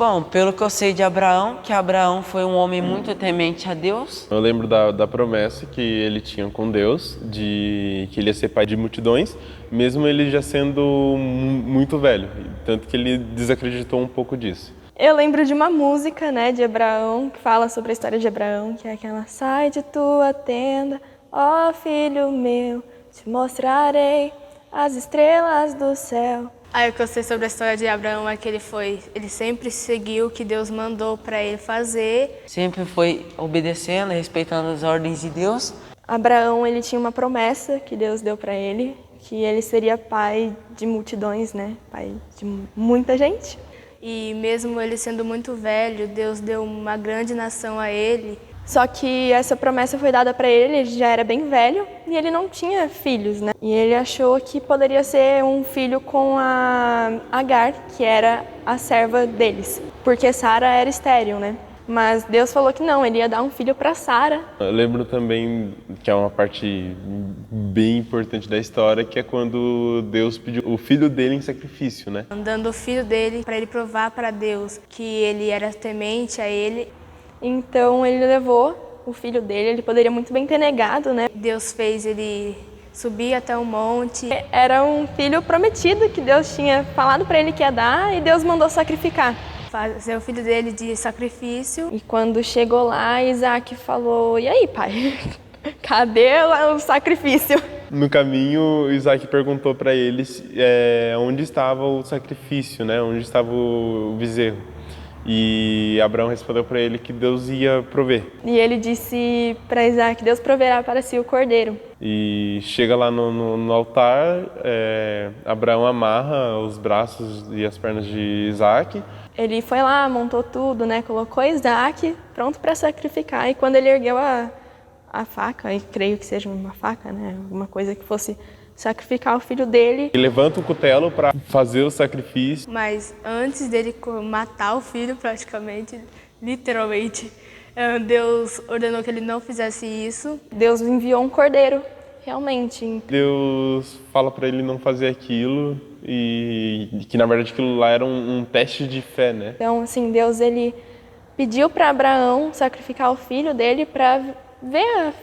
Bom, pelo que eu sei de Abraão, que Abraão foi um homem muito temente a Deus. Eu lembro da promessa que ele tinha com Deus, de que ele ia ser pai de multidões, mesmo ele já sendo muito velho, tanto que ele desacreditou um pouco disso. Eu lembro de uma música, né, de Abraão, que fala sobre a história de Abraão, que é aquela: sai de tua tenda, ó filho meu, te mostrarei as estrelas do céu. Aí o que eu sei sobre a história de Abraão é que ele sempre seguiu o que Deus mandou para ele fazer. Sempre foi obedecendo, respeitando as ordens de Deus. Abraão, ele tinha uma promessa que Deus deu para ele, que ele seria pai de multidões, né, pai de muita gente. E mesmo ele sendo muito velho, Deus deu uma grande nação a ele. Só que essa promessa foi dada para ele, ele já era bem velho e ele não tinha filhos, né? E ele achou que poderia ser um filho com a Agar, que era a serva deles, porque Sara era estéril, né? Mas Deus falou que não, ele ia dar um filho para Sara. Eu lembro também que é uma parte bem importante da história, que é quando Deus pediu o filho dele em sacrifício, né? Dando o filho dele para ele provar para Deus que ele era temente a ele. Então ele levou o filho dele, ele poderia muito bem ter negado, né? Deus fez ele subir até um monte. Era um filho prometido que Deus tinha falado para ele que ia dar e Deus mandou sacrificar. Fazer o filho dele de sacrifício. E quando chegou lá, Isaac falou: e aí, pai? Cadê o sacrifício? No caminho, Isaac perguntou para eles onde estava o sacrifício, né? Onde estava o bezerro. E Abraão respondeu para ele que Deus ia prover. E ele disse para Isaac: Deus proverá para si o cordeiro. E chega lá no altar, Abraão amarra os braços e as pernas de Isaac. Ele foi lá, montou tudo, né? Colocou Isaac pronto para sacrificar. E quando ele ergueu a faca, e creio que seja uma faca, né? Alguma coisa que fosse sacrificar o filho dele. Ele levanta o cutelo para fazer o sacrifício. Mas antes dele matar o filho, praticamente, literalmente, Deus ordenou que ele não fizesse isso. Deus enviou um cordeiro, realmente. Deus fala para ele não fazer aquilo e que na verdade aquilo lá era um teste de fé, né? Então, assim, Deus ele pediu para Abraão sacrificar o filho dele para ver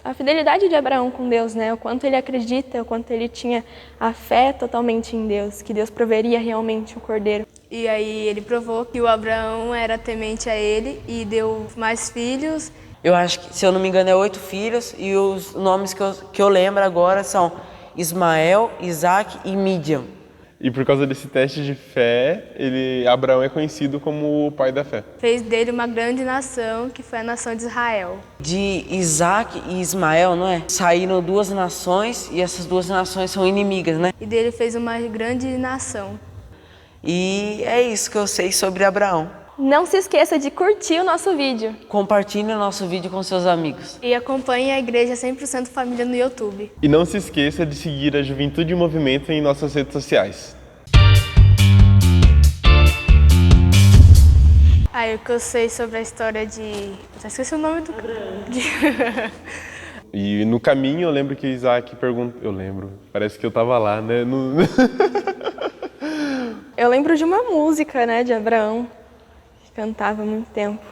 a fidelidade de Abraão com Deus, né? O quanto ele acredita, o quanto ele tinha a fé totalmente em Deus, que Deus proveria realmente o cordeiro. E aí ele provou que o Abraão era temente a ele e deu mais filhos. Eu acho que, se eu não me engano, é 8 filhos e os nomes que eu lembro agora são Ismael, Isaac e Midian. E por causa desse teste de fé, Abraão é conhecido como o pai da fé. Fez dele uma grande nação, que foi a nação de Israel. De Isaac e Ismael, não é? Saíram 2 nações e essas 2 nações são inimigas, né? E dele fez uma grande nação. E é isso que eu sei sobre Abraão. Não se esqueça de curtir o nosso vídeo. Compartilhe o nosso vídeo com seus amigos. E acompanhe a Igreja 100% Família no YouTube. E não se esqueça de seguir a Juventude em Movimento em nossas redes sociais. Aí o que eu sei sobre a história de... Já esqueci o nome do... E no caminho eu lembro que Isaac perguntou... Eu lembro, parece que eu tava lá, né? Eu lembro de uma música, né, de Abraão, que cantava há muito tempo.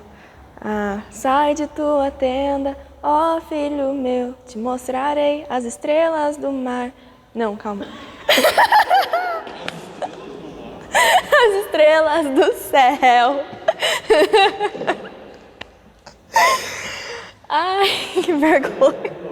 Sai de tua tenda, ó filho meu, te mostrarei as estrelas do mar. Não, calma. As estrelas do céu. Ai, que vergonha.